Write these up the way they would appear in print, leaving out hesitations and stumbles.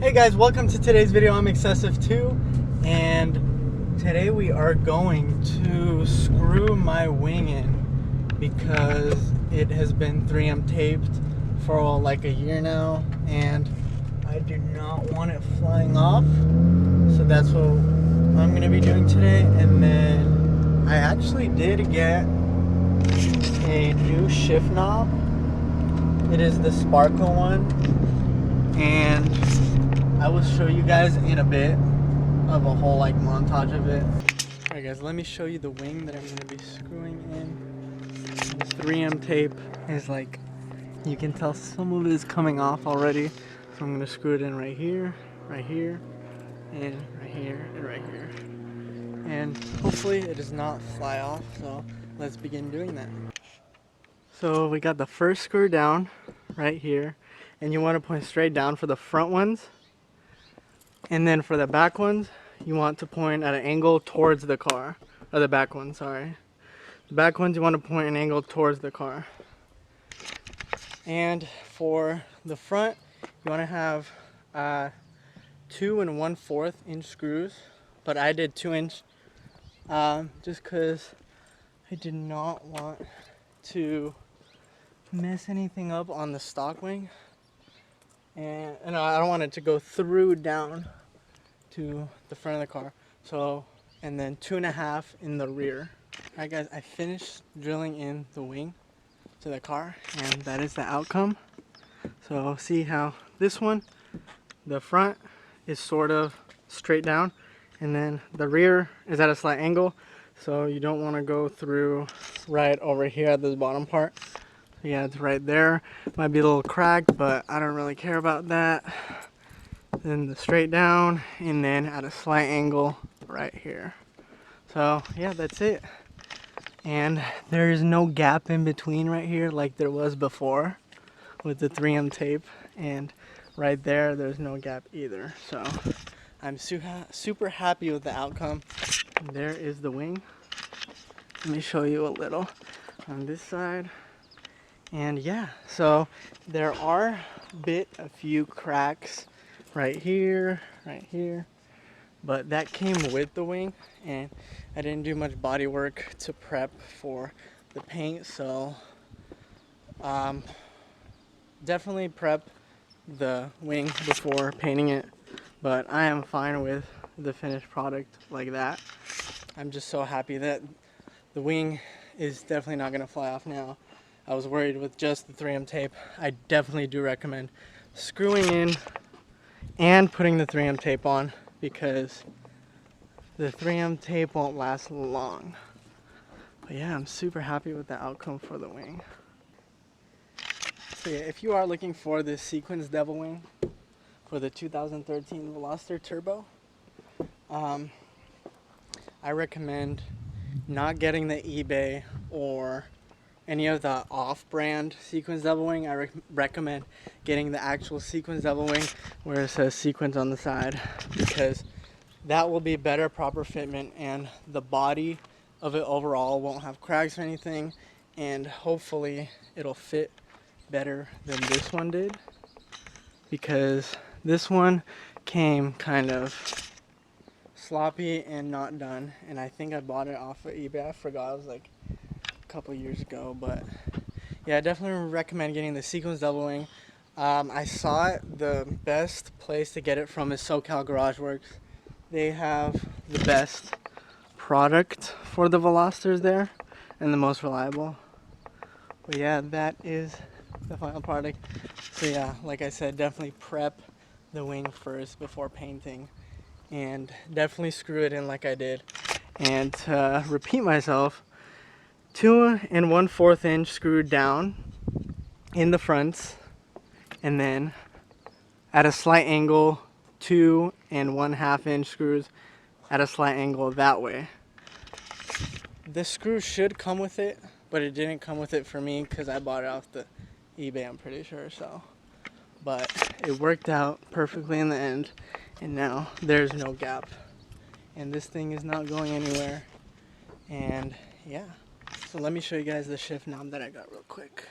Hey guys, welcome to today's video. I'm Excessive2, and today we are going to screw my wing in because it has been 3M taped for like a year now, and I do not want it flying off. So that's what I'm going to be doing today. And then I actually did get a new shift knob. It is the sparkle one, and I will show you guys in a bit of a whole like montage of it. Alright guys, let me show you the wing that I'm going to be screwing in. This 3M tape is like, you can tell some of it is coming off already. So I'm going to screw it in right here, and right here, and right here. And hopefully it does not fly off, so let's begin doing that. So we got the first screw down right here, and you want to point straight down for the front ones. And then for the back ones, you want to point at an angle towards the car. Or the back ones, sorry. The back ones, you want to point an angle towards the car. And for the front, you want to have 2 1/4 inch screws. But I did 2 inch just because I did not want to mess anything up on the stock wing. And I don't want it to go through down to the front of the car. So, and then 2.5 in the rear. Alright guys, I finished drilling in the wing to the car, and that is the outcome. So see how this one, the front is sort of straight down, and then the rear is at a slight angle, so you don't want to go through right over here at this bottom part. So yeah, it's right there. Might be a little cracked, but I don't really care about that. Then the straight down, and then at a slight angle right here. So yeah, that's it. And there's no gap in between right here like there was before with the 3M tape, and right there there's no gap either. So I'm super happy with the outcome. There is the wing. Let me show you a little on this side. And yeah, so there are a few cracks right here, but that came with the wing, and I didn't do much body work to prep for the paint, so definitely prep the wing before painting it, but I am fine with the finished product like that. I'm just so happy that the wing is definitely not going to fly off now. I was worried with just the 3M tape. I definitely do recommend screwing in and putting the 3M tape on, because the 3M tape won't last long. But yeah, I'm super happy with the outcome for the wing. So yeah, if you are looking for this Sequence Devil Wing for the 2013 Veloster Turbo, I recommend not getting the eBay or any of the off-brand Sequence Devil Wing. I recommend getting the actual Sequence Devil Wing where it says Sequence on the side, because that will be better, proper fitment, and the body of it overall won't have cracks or anything, and hopefully it'll fit better than this one did, because this one came kind of sloppy and not done, and I think I bought it off of eBay. I forgot, it was like couple years ago. But yeah, I definitely recommend getting the Sequence Devil Wing. I saw it, the best place to get it from is SoCal Garage Works. They have the best product for the Velosters there, and the most reliable. But yeah, that is the final product. So yeah, like I said, definitely prep the wing first before painting, and definitely screw it in like I did. And to repeat myself, 2 1/4 inch screwed down in the fronts, and then at a slight angle 2 1/2 inch screws at a slight angle that way. The screw should come with it, but it didn't come with it for me because I bought it off the eBay, I'm pretty sure. So, but it worked out perfectly in the end, and now there's no gap, and this thing is not going anywhere. And yeah, so let me show you guys the shift knob that I got real quick.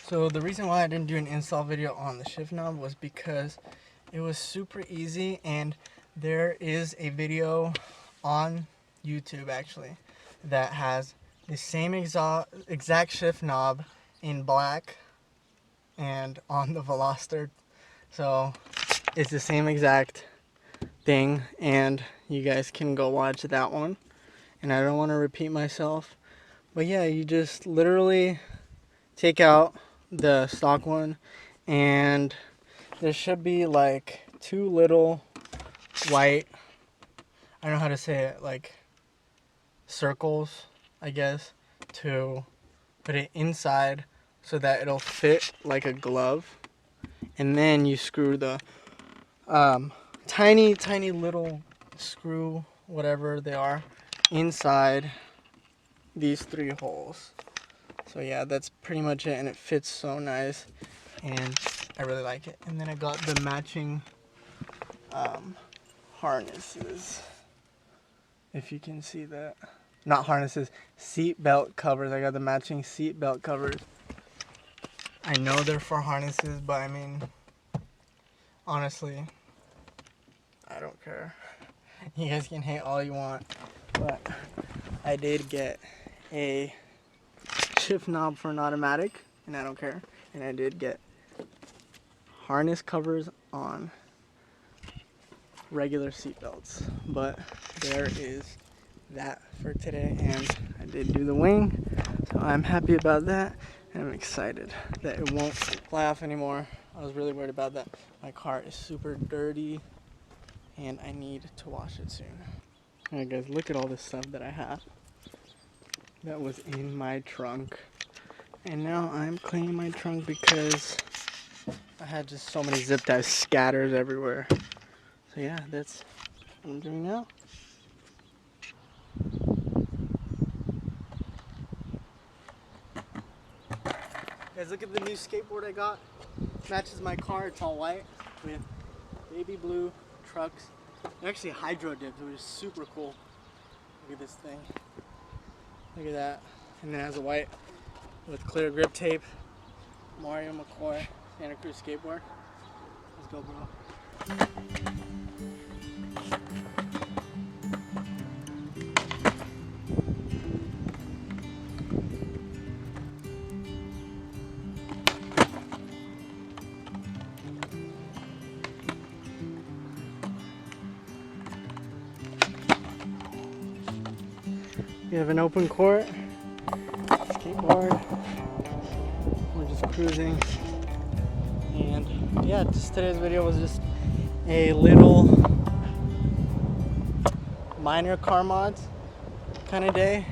So the reason why I didn't do an install video on the shift knob was because it was super easy, and there is a video on YouTube actually that has the same exact shift knob in black and on the Veloster. So it's the same exact thing, and you guys can go watch that one. And I don't want to repeat myself, but yeah, you just literally take out the stock one, and there should be like two little white, I don't know how to say it, like circles, I guess, to put it inside so that it'll fit like a glove. And then you screw the tiny little screw, whatever they are, inside these 3 holes. So yeah, that's pretty much it, and it fits so nice, and I really like it. And then I got the matching harnesses, if you can see that. Not harnesses, seat belt covers. I got the matching seat belt covers. I know they're for harnesses, but I mean, honestly, I don't care. You guys can hate all you want, but I did get a shift knob for an automatic, and I don't care. And I did get harness covers on regular seat belts. But there is that for today, and I did do the wing, so I'm happy about that, and I'm excited that it won't fly off anymore. I was really worried about that. My car is super dirty, and I need to wash it soon. Alright guys, look at all this stuff that I have that was in my trunk, and now I'm cleaning my trunk because I had just so many zip ties scattered everywhere. So yeah, that's what I'm doing now. Guys, look at the new skateboard I got. Matches my car. It's all white with baby blue trucks. They're actually hydro dipped, which is super cool. Look at this thing. Look at that. And then it has a white with clear grip tape. Mario McCoy Santa Cruz skateboard. Let's go, bro. We have an open court, skateboard, we're just cruising, and yeah, just today's video was just a little minor car mods kind of day,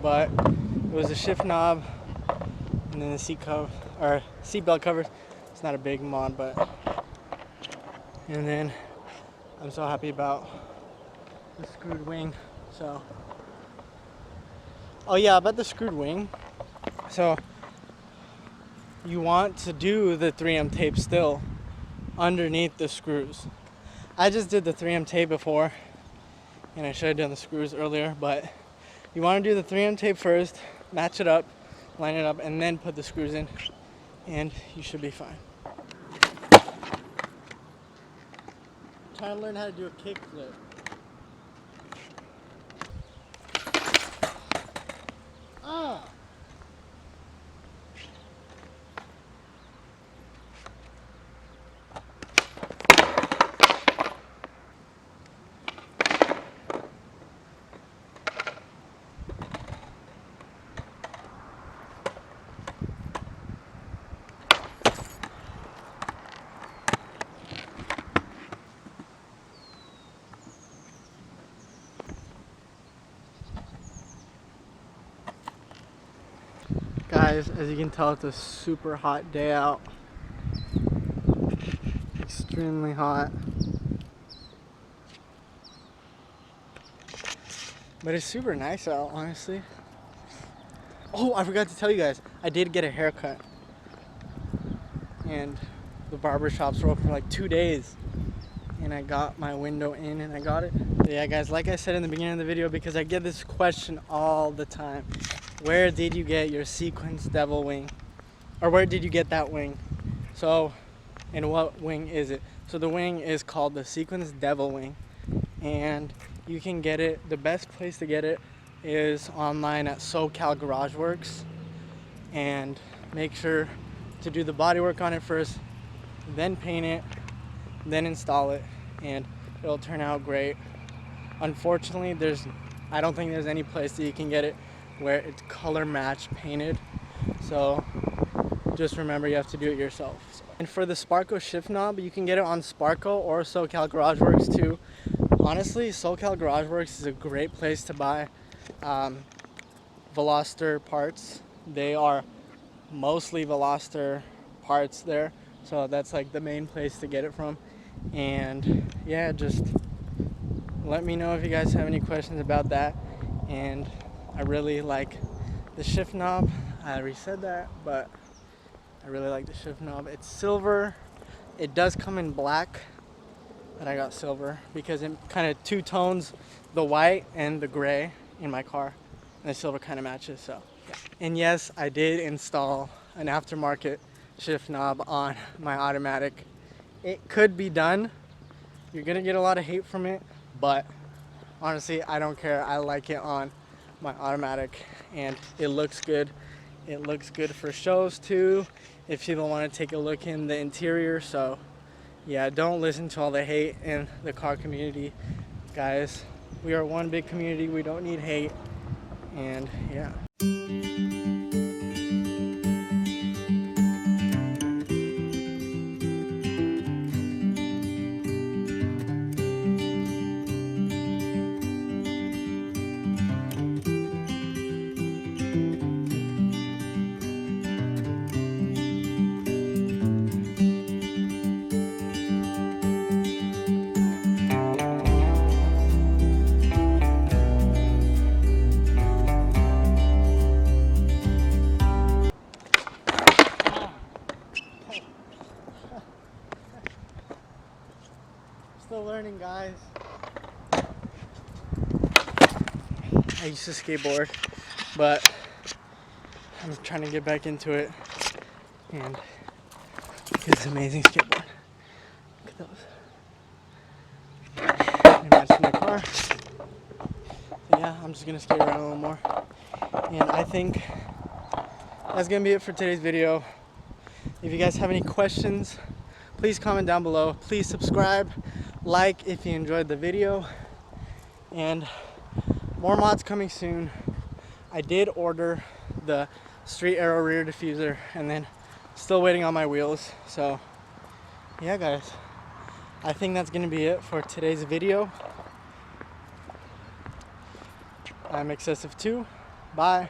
but it was a shift knob and then the seat belt covers. It's not a big mod, but, and then I'm so happy about the screwed wing. So oh yeah, about the screwed wing. So you want to do the 3M tape still underneath the screws. I just did the 3M tape before, and I should have done the screws earlier, but you want to do the 3M tape first, match it up, line it up, and then put the screws in, and you should be fine. I'm trying to learn how to do a kickflip. Ah! Guys, as you can tell, it's a super hot day out. Extremely hot. But it's super nice out, honestly. Oh, I forgot to tell you guys, I did get a haircut. And the barber shops were open for like 2 days. And I got my window in and I got it. But yeah guys, like I said in the beginning of the video, because I get this question all the time. Where did you get your sequence devil wing? or where did you get that wing? So, and what wing is it? So the wing is called the Sequence Devil Wing, and you can get it, the best place to get it is online at SoCal Garage Works. And make sure to do the body work on it first, then paint it, then install it, and it'll turn out great. Unfortunately, I don't think there's any place that you can get it where it's color match painted. So just remember you have to do it yourself. And for the Sparco shift knob, you can get it on Sparco or SoCal Garage Works too. Honestly, SoCal Garage Works is a great place to buy Veloster parts. They are mostly Veloster parts there, so that's like the main place to get it from. And yeah, just let me know if you guys have any questions about that. And I really like the shift knob. I already said that, but I really like the shift knob. It's silver. It does come in black, but I got silver because it kind of two tones the white and the gray in my car, and the silver kind of matches. So yeah. And yes, I did install an aftermarket shift knob on my automatic. It could be done. You're gonna get a lot of hate from it, but honestly, I don't care. I like it on my automatic, and it looks good. It looks good for shows too, if people want to take a look in the interior. So yeah, don't listen to all the hate in the car community, guys. We are one big community. We don't need hate. And yeah. Still learning, guys. I used to skateboard, but I'm trying to get back into it, and it's an amazing skateboard. Look at those. They match my car. So yeah, I'm just gonna skate around a little more, and I think that's gonna be it for today's video. If you guys have any questions, please comment down below. Please subscribe, like if you enjoyed the video, and more mods coming soon. I did order the Street Arrow rear diffuser, and then still waiting on my wheels. So yeah, guys, I think that's gonna be it for today's video. I'm Excessive 2. Bye.